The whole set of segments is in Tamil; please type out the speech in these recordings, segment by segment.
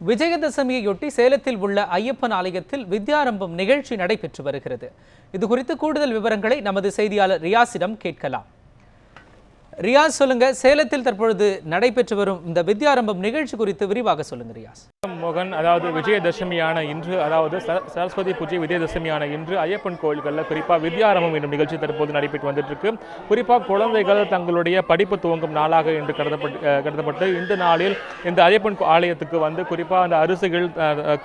விஜயதசமியையொட்டி சேலத்தில் உள்ள ஐயப்பன் ஆலயத்தில் வித்யாரம்பம் நிகழ்ச்சி நடைபெற்று வருகிறது. இது குறித்து கூடுதல் விவரங்களை நமது செய்தியாளர் ரியாஸிடம் கேட்கலாம். ரியாஸ், சொல்லுங்க, சேலத்தில் தற்பொழுது நடைபெற்று வரும் இந்த வித்யாரம்பம் நிகழ்ச்சி குறித்து விரிவாக சொல்லுங்க ரியாஸ். மோகன், அதாவது விஜயதசமியான இன்று, அதாவது சரஸ்வதி பூஜை விஜயதசமியான இன்று ஐயப்பன் கோயில்களில் குறிப்பாக வித்யாரம்பம் என்னும் நிகழ்ச்சி தற்போது நடைபெற்று வந்துட்டு இருக்கு. குறிப்பாக குழந்தைகள் தங்களுடைய படிப்பு துவங்கும் நாளாக என்று கருதப்பட்டு இந்த நாளில் இந்த ஐயப்பன் ஆலயத்துக்கு வந்து குறிப்பாக அந்த அரிசிகள்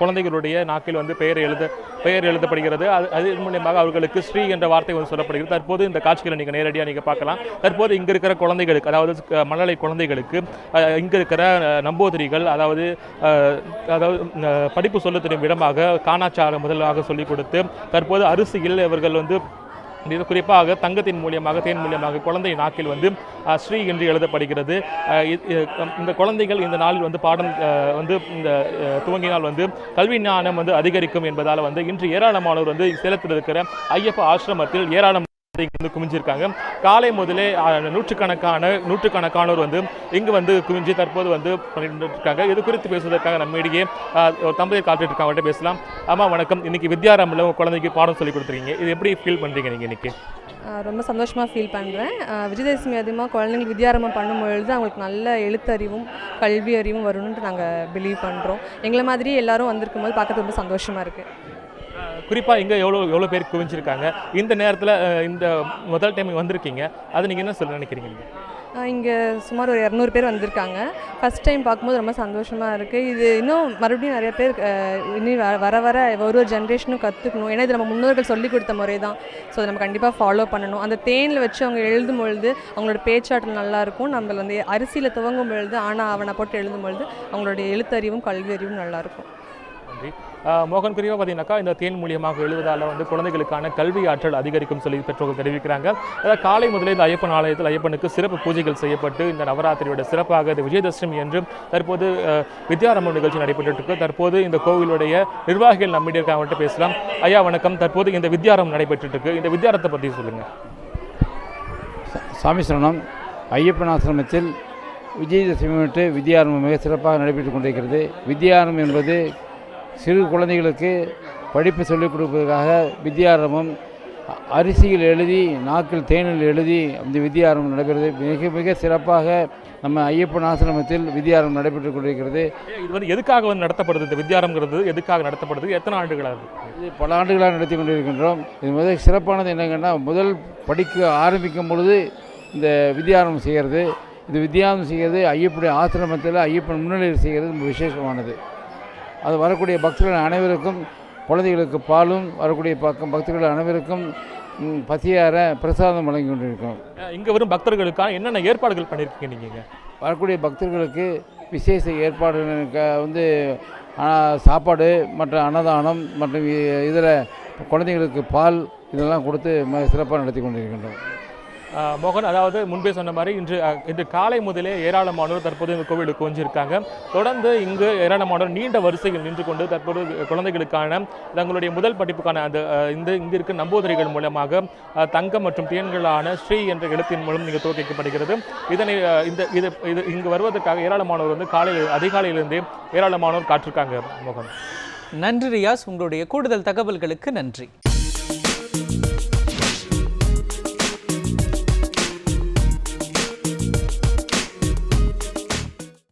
குழந்தைகளுடைய நாக்கில் வந்து பெயர் எழுதப்படுகிறது. அது மூலியமாக அவர்களுக்கு ஸ்ரீ என்ற வார்த்தை வந்து சொல்லப்படுகிறது. தற்போது இந்த காட்சிகளை நீங்கள் நேரடியாக பார்க்கலாம். தற்போது இங்கே இருக்கிற குழந்தைகளுக்கு, அதாவது மழலை குழந்தைகளுக்கு இங்கே இருக்கிற நம்பூதிரிகள், அதாவது படிப்பு சொல்ல தெரியும் விதமாக காணாச்சாரம் முதலாக சொல்லிக் கொடுத்து தற்போது அரிசியில் இவர்கள் வந்து குறிப்பாக தங்கத்தின் மூலியமாக, தேன் மூலியமாக குழந்தை நாக்கில் வந்து ஸ்ரீ என்று எழுதப்படுகிறது. இந்த குழந்தைகள் இந்த நாளில் வந்து பாடம் வந்து இந்த துவங்கினால் வந்து கல்வி ஞானம் வந்து அதிகரிக்கும் என்பதால் வந்து இன்று ஏராளமானோர் வந்து சேலத்தில் இருக்கிற ஐயப்ப ஆசிரமத்தில் ஏராளம் வந்து குமிஞ்சிருக்காங்க. காலை முதலே நூற்றுக்கணக்கானோர் வந்து இங்கு வந்து குமிஞ்சி தற்போது வந்து பண்ணிட்டு இருக்காங்க. இது குறித்து பேசுவதற்காக நம்மிடையே தம்பதியை காத்துட்டு இருக்காங்க. அவர்கிட்ட பேசலாம். ஆமா, வணக்கம். இன்னைக்கு வித்யாரம்பில் குழந்தைக்கு பாடம் சொல்லி கொடுத்துருக்கீங்க. இது எப்படி ஃபீல் பண்றீங்க நீங்க இன்னைக்கு? ரொம்ப சந்தோஷமாக ஃபீல் பண்ணுறேன். விஜயதசமி அதிகமாக குழந்தைங்களுக்கு வித்யாரம்பம் பண்ணும்பொழுது அவங்களுக்கு நல்ல எழுத்தறிவும் கல்வி அறிவும் வரும்னு நாங்கள் பிலீவ் பண்ணுறோம். எங்களை மாதிரி எல்லாரும் வந்திருக்கும் போது பார்க்கறது ரொம்ப சந்தோஷமாக இருக்குது. குறிப்பாக இங்கே எவ்வளோ பேர் குவிஞ்சிருக்காங்க. இந்த நேரத்தில் இந்த முதல் டைம் வந்திருக்கீங்க, அதை நீங்கள் என்ன சொல்ல நினைக்கிறீங்க? இங்கே சுமார் ஒரு 200 பேர் வந்திருக்காங்க. ஃபஸ்ட் டைம் பார்க்கும்போது ரொம்ப சந்தோஷமாக இருக்குது. இது இன்னும் மறுபடியும் நிறைய பேர் இன்னும் வர ஒரு ஜென்ரேஷனும் கற்றுக்கணும். ஏன்னா இது நம்ம முன்னோர்கள் சொல்லிக் கொடுத்த முறை தான். ஸோ அதை நம்ம கண்டிப்பாக ஃபாலோ பண்ணணும். அந்த தேனில் வச்சு அவங்க எழுதும் பொழுது அவங்களோட பேச்சாற்றல் நல்லாயிருக்கும். நம்ம வந்து அரிசியில் துவங்கும் பொழுது அவனை போட்டு எழுதும் பொழுது அவங்களுடைய எழுத்தறிவும் கல்வி அறிவும் நல்லாயிருக்கும். மோகன், குறிப்பாக பார்த்தீங்கன்னாக்கா இந்த தேன் மூலியமாக எழுதுவதால் வந்து குழந்தைகளுக்கான கல்வி ஆற்றல் அதிகரிக்கும் சொல்லி பெற்றோர்கள் தெரிவிக்கிறாங்க. அதாவது காலை முதலே இந்த ஐயப்பன் ஆலயத்தில் ஐயப்பனுக்கு சிறப்பு பூஜைகள் செய்யப்பட்டு இந்த நவராத்திரியோட சிறப்பாக இது விஜயதசமி என்று தற்போது வித்யாரம்பம் நிகழ்ச்சி நடைபெற்று இருக்கு. தற்போது இந்த கோவிலுடைய நிர்வாகிகள் நம்மிடையே இருக்காங்க, பேசலாம். ஐயா வணக்கம். தற்போது இந்த வித்யாரம்பம் நடைபெற்று இருக்கு. இந்த வித்யாரத்தை பற்றி சொல்லுங்க. சாமி சரணம். ஐயப்பன் ஆசிரமத்தில் விஜயதசமி முன்னிட்டு வித்யாரம்பம் மிக சிறப்பாக நடைபெற்று கொண்டிருக்கிறது. வித்யாரம்பம் என்பது சிறு குழந்தைகளுக்கு படிப்பு சொல்லிக் கொடுப்பதற்காக வித்யாரம்பம் அரிசியில் எழுதி நாக்கில் தேனில் எழுதி அந்த வித்யாரம்பம் நடைபெறுது. மிக மிக சிறப்பாக நம்ம ஐயப்பன் ஆசிரமத்தில் வித்யாரம்பம் நடைபெற்று கொண்டிருக்கிறது. இது வந்து எதுக்காக வந்து நடத்தப்படுது? இந்த வித்யாரம்பங்கிறது எதுக்காக நடத்தப்படுது? எத்தனை ஆண்டுகளாக? இது பல ஆண்டுகளாக நடத்தி கொண்டிருக்கின்றோம். இது முதல் சிறப்பானது என்னங்கன்னா, முதல் படிக்க ஆரம்பிக்கும் பொழுது இந்த வித்யாரம்பம் செய்கிறது. இது வித்யாரம்பம் செய்கிறது ஐயப்பனுடைய ஆசிரமத்தில் ஐயப்பன் முன்னிலையில் செய்கிறது ரொம்ப விசேஷமானது. அது வரக்கூடிய பக்தர்கள் அனைவருக்கும், குழந்தைகளுக்கு பாலும், வரக்கூடிய பக்தர்கள் அனைவருக்கும் பசியார பிரசாதம் வழங்கி கொண்டிருக்கோம். இங்கே வரும் பக்தர்களுக்காக என்னென்ன ஏற்பாடுகள் பண்ணியிருக்கீங்க நீங்கள்? வரக்கூடிய பக்தர்களுக்கு விசேஷ ஏற்பாடுகளுக்கு வந்து சாப்பாடு மற்றும் அன்னதானம் மற்றும் இதர குழந்தைகளுக்கு பால் இதெல்லாம் கொடுத்து சிறப்பாக நடத்தி கொண்டிருக்கின்றோம். மோகன், அதாவது முன்பே சொன்ன மாதிரி இன்று காலை முதலே ஏராளமானோர் தற்போது இந்த கோவிலுக்கு கொஞ்சிருக்காங்க. தொடர்ந்து இங்கு ஏராளமானோர் நீண்ட வரிசையில் நின்று கொண்டு தற்போது குழந்தைகளுக்கான தங்களுடைய முதல் படிப்புக்கான அந்த இங்கு இருக்க நம்பூதிரிகள் மூலமாக தங்கம் மற்றும் தேன்களான ஸ்ரீ என்ற எழுத்தின் மூலம் இங்கு துவக்கிக்கப்படுகிறது. இதனை இங்கு வருவதற்காக ஏராளமானோர் வந்து அதிகாலையிலிருந்தே ஏராளமானோர் காத்திருக்காங்க. மோகன், நன்றி ரியாஸ். உங்களுடைய கூடுதல் தகவல்களுக்கு நன்றி.